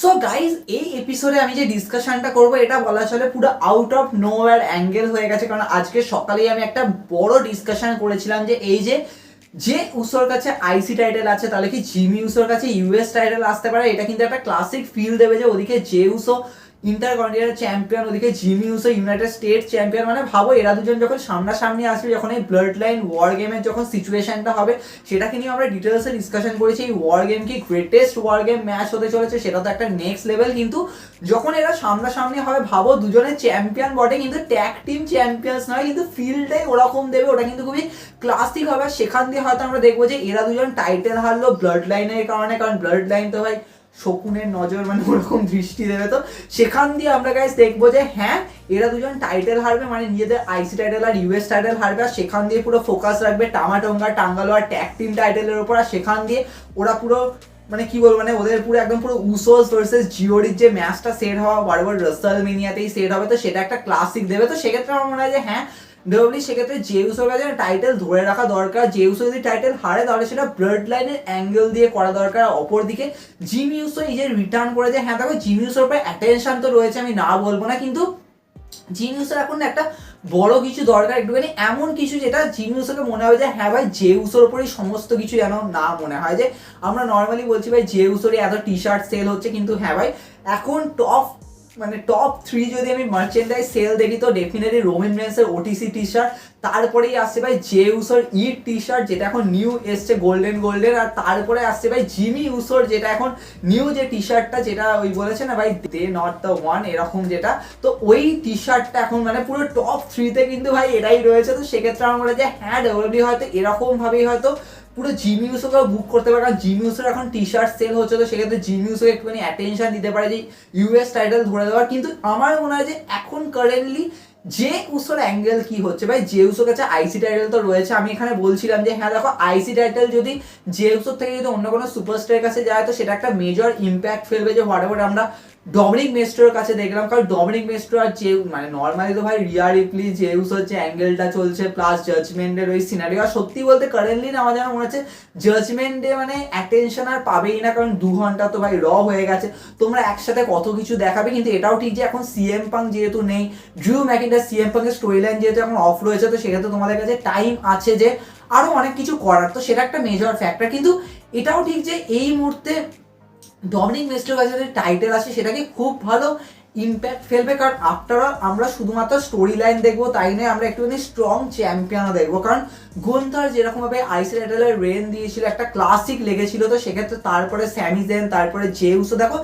So guys এই এপিসোডে আমি যে ডিসকাশনটা করবো এটা বলা চলে পুরো আউট অফ নোওয়্যার অ্যাঙ্গেল হয়ে গেছে, কারণ আজকে সকালেই আমি একটা বড় ডিসকাশন করেছিলাম যে এই যে যে উসোর কাছে আইসি টাইটেল আছে তাহলে কি জিমি উসোর কাছে ইউএস টাইটেল আসতে পারে। এটা কিন্তু একটা ক্লাসিক ফিল দেবে যে ওদিকে যে উসো ইন্টারকন্টিনেন্টাল চ্যাম্পিয়ন, ওদিকে Jimmy Uso United states champion. মানে ভাবো এরা দুজন যখন সামনাসামনি আসবে, যখন এই ব্লাড লাইন ওয়ার গেমের যখন সিচুয়েশনটা হবে সেটাকে নিয়ে আমরা ডিটেলসে ডিসকাশন করেছি। এই ওয়ার গেম কি গ্রেটেস্ট ওয়ার গেম ম্যাচ হতে চলেছে, সেটা তো একটা নেক্সট লেভেল। কিন্তু যখন এরা সামনাসামনি হবে ভাবো দুজনের চ্যাম্পিয়ন বটে কিন্তু ট্যাগ টিম চ্যাম্পিয়ন্স নয়, কিন্তু ফিল্ডটাই ওরকম দেবে, ওটা কিন্তু খুবই ক্লাসিক হবে। সেখান দিয়ে হয়তো আমরা দেখবো যে এরা দুজন টাইটেল হারলো ব্লাড লাইনের কারণে, কারণ ব্লাড লাইন তো ভাই শকুনের নজর মানে ওরকম দৃষ্টি দেবে। তো সেখান দিয়ে আমরা গাইস দেখবো যে হ্যাঁ এরা দুজন টাইটেল হারবে, মানে নিজেদের আইসি টাইটেল আর ইউএস টাইটেল হারবে, আর সেখান দিয়ে পুরো ফোকাস রাখবে টামাটোঙ্গা টাঙ্গালোয়ার ট্যাগ টিম টাইটেলের উপর। আর সেখান দিয়ে ওরা পুরো মানে কি বলবো, মানে ওদের পুরো একদম পুরো উসোস ভার্সেস জিওডির যে ম্যাচটা সেট হওয়া বারবার রাসেলমেনিয়াতেই সেট হবে, তো সেটা একটা ক্লাসিক দেবে। তো সেক্ষেত্রে আমার মনে হয় যে হ্যাঁ ডব্লিউ সেক্ষেত্রে জেউসোর কাছে টাইটেল ধরে রাখা দরকার। জেউসো যদি টাইটেল হারে তাহলে সেটা ব্লাড লাইনের অ্যাঙ্গেল দিয়ে করা দরকার। অপরদিকে জিমি উসো এই যে রিটার্ন করেছে, হ্যাঁ দেখো জিমি উসোর উপরে অ্যাটেনশন তো রয়েছে, আমি না বলবো না, কিন্তু জিমি উসোর এখন একটা বড় কিছু দরকার, একটুখানি এমন কিছু যেটা জিমি উসোকে মনে হবে যে হ্যাঁ ভাই জে উসোর উপরেই সমস্ত কিছু, যেন না মনে হয় যে আমরা নর্মালি বলছি ভাই জে উসোরই এত টি শার্ট সেল হচ্ছে, কিন্তু হ্যাঁ ভাই এখন টপ 3 যদি আমি মার্চেন্ডাইজ সেল দেখি তো ডেফিনেটলি রোমান রেন্সের ওটিসি টি শার্ট, তারপরেই আসছে ভাই জে উসোর ইট টি শার্ট যেটা এখন নিউ এসছে গোল্ডেন, আর তারপরে আসছে ভাই জিমি উসোর যেটা এখন নিউ যে টি শার্টটা, যেটা ওই বলেছে না ভাই দে নট দ্য ওয়ান এরকম যেটা, তো ওই টি শার্টটা এখন মানে পুরো টপ 3-তে কিন্তু ভাই এরাই রয়েছে। তো সেক্ষেত্রে আমার মনে হয় যে হ্যাঁ ডব্লিউডব্লিউ হয়তো এরকম ভাবেই হয়তো পুরো জিমি উসোকে বুক করতে পারে, কারণ জিমি উসোর এখন টি শার্ট সেল হচ্ছে, তো সেক্ষেত্রে জিমি উসোকে একটুখানি অ্যাটেনশন দিতে পারে যে ইউএস টাইটেল ধরে দেওয়ার। কিন্তু আমার মনে হয় যে এখন কারেন্টলি যে উসোর অ্যাঙ্গেল কি হচ্ছে ভাই, যে উসোর কাছে আইসি টাইটেল তো রয়েছে, আমি এখানে বলছিলাম যে হ্যাঁ দেখো আইসি টাইটেল যদি যে উসোর থেকে যদি অন্য কোনো সুপারস্টারের কাছে যায় তো সেটা একটা মেজর ইম্প্যাক্ট ফেলবে, যে হোয়াটএভার আমরা ডমিনিক মেস্ট্রোর কাছে দেখলাম। কারণ ডমিনিক মেস্ট্রো আর যে মানে নর্মালি তো ভাই রিয়া রিপ্লি যে উসোর যে অ্যাঙ্গেলটা চলছে প্লাস জাজমেন্টের ওই সিনারিও, আর সত্যি বলতে কারেন্টলি না আমার যেন মনে হচ্ছে জাজমেন্টে মানে অ্যাটেনশন আর পাবেই না, কারণ 2 ঘন্টা তো ভাই র হয়ে গেছে, তোমরা একসাথে কত কিছু দেখাবে। কিন্তু এটাও ঠিক যে এখন সিএম পাং যেহেতু নেই, ড্রু ম্যাকিন্টার সিএম পাংয়ের স্টোরি লাইন যেহেতু এখন অফ রয়েছে, তো সেক্ষেত্রে তোমাদের কাছে টাইম আছে যে আরো অনেক কিছু করার, তো সেটা একটা মেজর ফ্যাক্টর। কিন্তু এটাও ঠিক যে এই মুহূর্তে ডমিনিক মিস্টের কাছে যে টাইটেল আছে সেটাকে খুব ভালো ইম্প্যাক্ট ফেলবে, কারণ আফটার অল আমরা শুধুমাত্র স্টোরি লাইন দেখবো তাই নয়, আমরা একটুখানি স্ট্রং চ্যাম্পিয়নও দেখবো। কারণ গুন্থার যেরকমভাবে আইসি টাইটেলের রেন দিয়েছিল একটা ক্লাসিক লেগেছিল, তো সেক্ষেত্রে তারপরে স্যামি জেন, তারপরে জেউসো, দেখো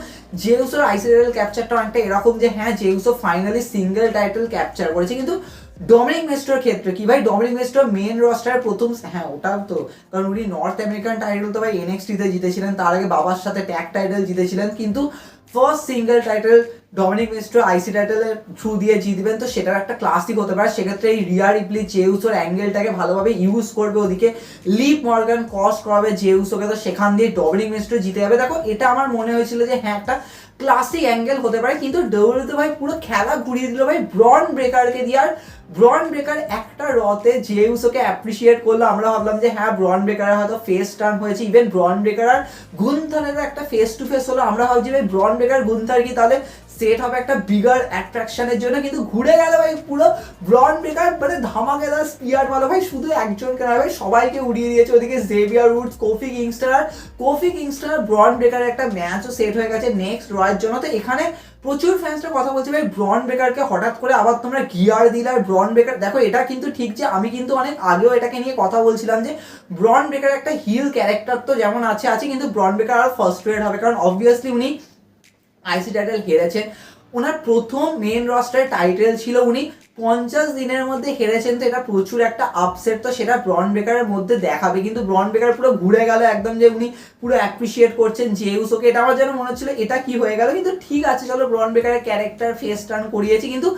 জেউসোর আইসি টাইটেল ক্যাপচারটা অনেকটা এরকম যে হ্যাঁ জেউসো ফাইনালি সিঙ্গেল টাইটেল ক্যাপচার করেছে। কিন্তু ডমিনিক মেস্টোর ক্ষেত্রে কি ভাই, ডমিনিক মেস্টোর মেন রস্টারের প্রথম, হ্যাঁ ওটাও তো কারণ উনি নর্থ আমেরিকান টাইটেল তো ভাই এনএক্সটিতে জিতেছিলেন, তার আগে বাবার সাথে ট্যাগ টাইটেল জিতেছিলেন, কিন্তু ফার্স্ট সিঙ্গেল টাইটেল ডমিনিক মিস্ট্রো আইসি টাইটেলের থ্রু দিয়ে জিতবেন, তো সেটার একটা ক্লাসিক হতে পারে। সেক্ষেত্রে এই রিয়া রিপ্লি জেউসোর অ্যাঙ্গেলটাকে ভালোভাবে ইউজ করবে, ওদিকে লিপ মর্গান ক্রস করাবে জেউসোকে, তো সেখান দিয়ে ডমিনিক মিস্ট্রো জিতে যাবে। দেখো এটা আমার মনে হয়েছিল যে হ্যাঁ একটা ক্লাসিক অ্যাঙ্গেল হতে পারে, কিন্তু ডব্লিউডব্লিউ ভাই পুরো খেলা ঘুরিয়ে দিল ভাই ব্রন ব্রেকারকে দিয়ে। আর ব্রন ব্রেকার একটা রতে জেউসোকে অ্যাপ্রিসিয়েট করলো, আমরা ভাবলাম যে হ্যাঁ ব্রন ব্রেকারের হয়তো ফেস টার্ন হয়েছে, ইভেন ব্রন ব্রেকার আর গুন্থারের একটা ফেস টু ফেস হলো, আমরা ভাবছি ভাই ব্রন ব্রেকার গুন্থার কি তাহলে সেট হবে একটা বিগার অ্যাট্রাকশনের জন্য, কিন্তু ঘুরে গেল ভাই পুরো ব্রন ব্রেকার মানে ধামাকেদার স্পিয়ার মারলো ভাই, শুধু একজনকে না ভাই সবাইকে উড়িয়ে দিয়েছে। ওদিকে জেভিয়ার উডস, কোফি কিংস্টার আর ব্রন ব্রেকারের একটা ম্যাচও সেট হয়ে গেছে নেক্সট রয়ের জন্য। তো এখানে প্রচুর ফ্যান্সরা কথা বলছে ভাই ব্রন ব্রেকারকে হঠাৎ করে আবার তোমরা গিয়ার দিলে, আর ব্রন ব্রেকার দেখো এটা কিন্তু ঠিক যে আমি কিন্তু অনেক আগেও এটাকে নিয়ে কথা বলছিলাম যে ব্রন ব্রেকার একটা হিল ক্যারেক্টার তো যেমন আছে কিন্তু ব্রন ব্রেকার আর ফার্স্ট্রেট হবে, কারণ অবভিয়াসলি উনি আইসি টাইটেল হেরেছেন, ওনার প্রথম মেন রস্টারের টাইটেল ছিল, উনি 50 দিনের মধ্যে হেরেছেন, তো এটা প্রচুর একটা আপসেট, তো সেটা ব্রন ব্রেকারের মধ্যে দেখাবে। কিন্তু ব্রন ব্রেকার পুরো ঘুরে গেল একদম, যে উনি পুরো অ্যাপ্রিসিয়েট করছেন জেউসোকে, এটা আমার যেন মনে হচ্ছিল এটা কি হয়ে গেল। কিন্তু ঠিক আছে চলো ব্রন ব্রেকারের ক্যারেক্টার ফেস টার্ন করিয়েছি, কিন্তু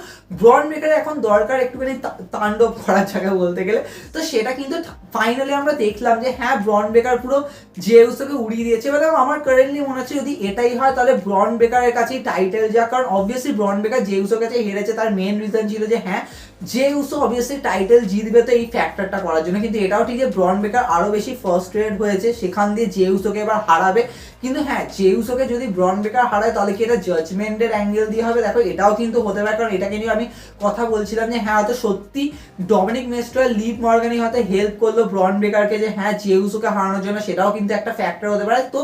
ব্রন ব্রেকারের এখন দরকার একটুখানি তাণ্ডব করার জায়গা বলতে গেলে, তো সেটা কিন্তু ফাইনালি আমরা দেখলাম যে হ্যাঁ ব্রন ব্রেকার পুরো জেউসোকে উড়িয়ে দিয়েছে। এবার আমার কারেন্টলি মনে হচ্ছে যদি এটাই হয় তাহলে ব্রন ব্রেকারের কাছেই টাইটেল যাক, কারণ অবভিয়াসলি ব্রন ব্রেকার জেউসোর কাছে হেরেছে, তার মেন রিজন ছিল যে হ্যাঁ যে উসো অবভিয়াসলি টাইটেল জিতবে তো এই ফ্যাক্টরটা করার জন্য, কিন্তু এটাও ঠিক যে ব্রন বেকার আরো বেশি ফ্রাস্ট্রেটেড হয়েছে, সেখান দিয়ে যে উসোকে এবার হারাবে। কিন্তু হ্যাঁ, যে উসোকে যদি ব্রন বেকার হারায় তাহলে কি এটা জাজমেন্টের অ্যাঙ্গেল দিয়ে হবে? দেখো এটাও কিন্তু হতে পারে, কারণ এটাকে নিয়ে আমি কথা বলছিলাম যে হ্যাঁ হয়তো সত্যি ডমিনিক মিস্টেরিও লিভ মর্গানই হয়তো হেল্প করলো ব্রন বেকারকে যে হ্যাঁ যে উসোকে হারানোর জন্য, সেটাও কিন্তু একটা ফ্যাক্টর হতে পারে। তো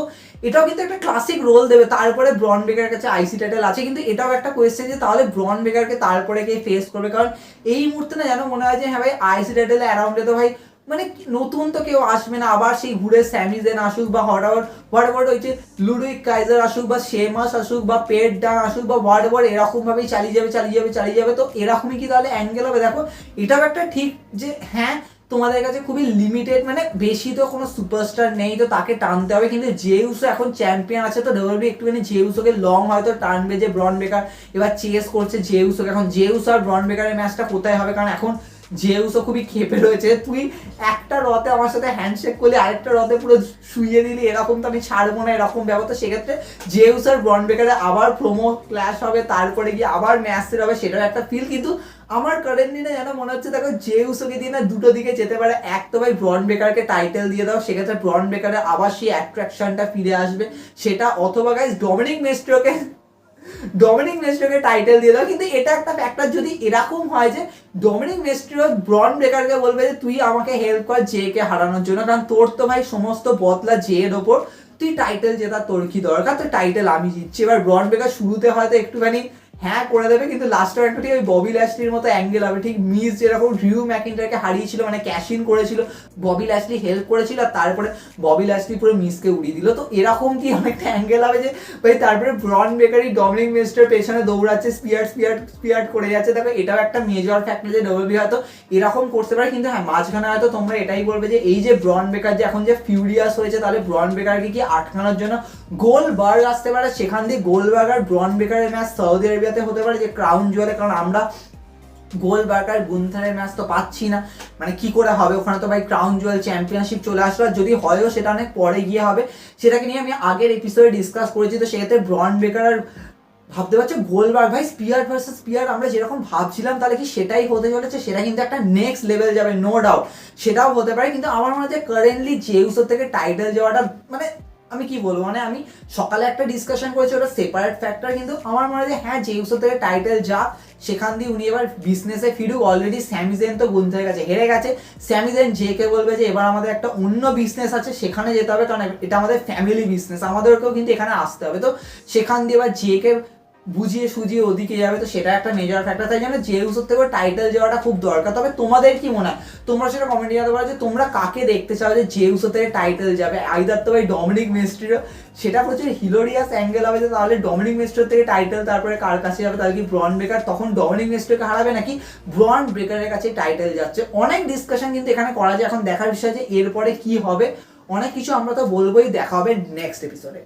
এটাও কিন্তু একটা ক্লাসিক রোল দেবে। তারপরে ব্রন বেকারের কাছে আইসি টাইটেল আছে, কিন্তু এটাও একটা কোয়েশ্চেন যে তাহলে ব্রন বেকারকে তারপরে কে ফেস করবে? কারণ এই মুহূর্তে না যেন মনে হয় যে হ্যাঁ ভাই আইসি টাইটেল অ্যারাউন্ডে তো ভাই মানে নতুন তো কেউ আসবে না, আবার সেই ঘুরে স্যামি জেন আসুক বা হোয়াটএভার হচ্ছে লুডুইক কাইজার আসুক বা শেমাস আসুক বা পেট ডান আসুক বা হোয়াটএভার, এরকম ভাবেই চালিয়ে যাবে। তো এরকমই কি তাহলে অ্যাঙ্গেল হবে? দেখো এটাও একটা ঠিক যে হ্যাঁ তোমাদের কাছে খুবই লিমিটেড, মানে বেশি তো কোনো সুপারস্টার নেই, তো তাকে টানতে হবে। কিন্তু যে উসো এখন চ্যাম্পিয়ন আছে, তো ডব্লিউডব্লিউ একটুখানি যে উসোকে লং হয়তো টানবে, যে ব্রন বেকার এবার চেস করছে যে উসোকে। এখন যে উসো আর ব্রন বেকারের ম্যাচটা কোথায় হবে? কারণ এখন যে উসো খুবই খেপে রয়েছে। তুই একটা রতে আমার সাথে হ্যান্ডশেক করলি, আরেকটা রতে পুরো শুইয়ে দিলি, এরকম তো আমি ছাড়বো না, এরকম ব্যাপার। তো সেক্ষেত্রে যে উসো আর ব্রন বেকারে আবার প্রোমো ক্ল্যাশ হবে, তারপরে গিয়ে আবার ম্যাচ হবে, সেটার একটা ফিল। কিন্তু আমার কারেন্টলি না যেন মনে হচ্ছে দেখো যে উসোকে দিয়ে না দুটো দিকে যেতে পারে। এক তো ভাই ব্রন বেকারকে টাইটেল দিয়ে দাও, সেক্ষেত্রে ব্রন বেকারের আবার সেই অ্যাট্রাকশনটা ফিরে আসবে সেটা, অথবা গাইস ডমিনিক মিস্টেরিওকে টাইটেল দিয়ে দাও। কিন্তু এটা একটা ফ্যাক্টর, যদি এরকম হয় যে ডমিনিক মিস্টেরিও ব্রন বেকারকে বলবে যে তুই আমাকে হেল্প কর জে কে হারানোর জন্য, কারণ তোর তো ভাই সমস্ত বদলা জে এর ওপর, তুই টাইটেল জেতা তোর কি দরকার, তো টাইটেল আমি জিতছি। এবার ব্রন বেকার শুরুতে হয়তো একটুখানি হ্যাঁ করে দেবে, কিন্তু লাস্টে একটা ঠিক ওই ববি ল্যাশলির মতো অ্যাঙ্গেল হবে, ঠিক মিস যেরকম ড্রিউ ম্যাকিন্টারকে হারিয়েছিল, মানে ক্যাশ ইন করেছিল, ববি ল্যাশলি হেল্প করেছিল আর তারপরে ববি ল্যাশলি পুরো মিসকে উড়িয়ে দিল। তো এরকম কি অনেকটা অ্যাঙ্গেল হবে যে ভাই তারপরে ব্রন বেকারি ডমিনিক মিস্টার পেছনে দৌড়াচ্ছে, স্পিয়ার করে যাচ্ছে। দেখো এটাও একটা মেজর ফ্যাক্টর যে ডব্লিউডব্লিউ হয়তো এরকম করতে পারে। কিন্তু হ্যাঁ মাঝখানে হয়তো তোমরা এটাই বলবে যে এই যে ব্রন বেকার যে এখন যে ফিউরিয়াস হয়েছে, তাহলে ব্রন বেকারকে কি আটকানোর জন্য গোলবার্গ আসতে পারে, সেখান দিয়ে গোলবার্গ আর ব্রন বেকারের ম্যাচ সৌদি আরবিয়াতে হতে পারে, যে ক্রাউন জুয়েলে। কারণ আমরা গোলবার্গ আর গুন্থারের ম্যাচ তো পাচ্ছি না, মানে কি করে হবে ওখানে? তো ভাই ক্রাউন জুয়েল চ্যাম্পিয়নশিপ চলে আসলো, আর যদি হয়ও সেটা অনেক পরে গিয়ে হবে, সেটাকে নিয়ে আমি আগের এপিসোডে ডিসকাস করেছি। তো সেক্ষেত্রে ব্রন বেকার আর ভাবতে পারছো গোলবার্গ, ভাই স্পিয়ার ভার্সেস স্পিয়ার আমরা যেরকম ভাবছিলাম তাহলে কি সেটাই হতে চলেছে? সেটা কিন্তু একটা নেক্সট লেভেল যাবে, নো ডাউট সেটাও হতে পারে। কিন্তু আমার মনে হচ্ছে কারেন্টলি যে উসোর থেকে টাইটেল যাওয়াটা, মানে আমি কি বলবো, মানে আমি সকালে একটা ডিসকাশন করেছি, ওটা সেপারেট ফ্যাক্টর, কিন্তু আমার মনে হয় যে হ্যাঁ যে উসো থেকে টাইটেল যা, সেখান দিয়ে উনি এবার বিজনেসে ফিরুক। অলরেডি স্যামি জেন তো গুন্থারের কাছে হেরে গেছে, স্যামি জেন জে কে বলবে যে এবার আমাদের একটা অন্য বিজনেস আছে, সেখানে যেতে হবে, কারণ এটা আমাদের ফ্যামিলি বিজনেস, আমাদেরকেও কিন্তু এখানে আসতে হবে। তো সেখান দিয়ে এবার জে কে বুঝিয়ে সুঝিয়ে ওদিকে যাবে, তো সেটা একটা মেজর ফ্যাক্টর। তাই জন্য যে উসোর থেকে টাইটেল যাওয়াটা খুব দরকার। তবে তোমাদের কি মনে হয়? তোমরা সেটা কমেন্টে জানাতে পারো যে তোমরা কাকে দেখতে চাও যে উসো থেকে টাইটেল যাবে। আইদার তো ভাই ডমিনিক মিস্টেরিও, সেটা প্রচুর হিলোরিয়াস অ্যাঙ্গেল হবে যে তাহলে ডমিনিক মিস্টেরিও থেকে টাইটেল তারপরে কার কাছে যাবে, তাহলে কি ব্রন বেকার তখন ডমিনিক মিস্টেরিওকে হারাবে, নাকি ব্রন বেকারের কাছে টাইটেল যাচ্ছে? অনেক ডিসকাশন কিন্তু এখানে করা যায়, এখন দেখার বিষয় যে এরপরে কি হবে। অনেক কিছু আমরা তো বলবোই, দেখা হবে নেক্সট এপিসোডে।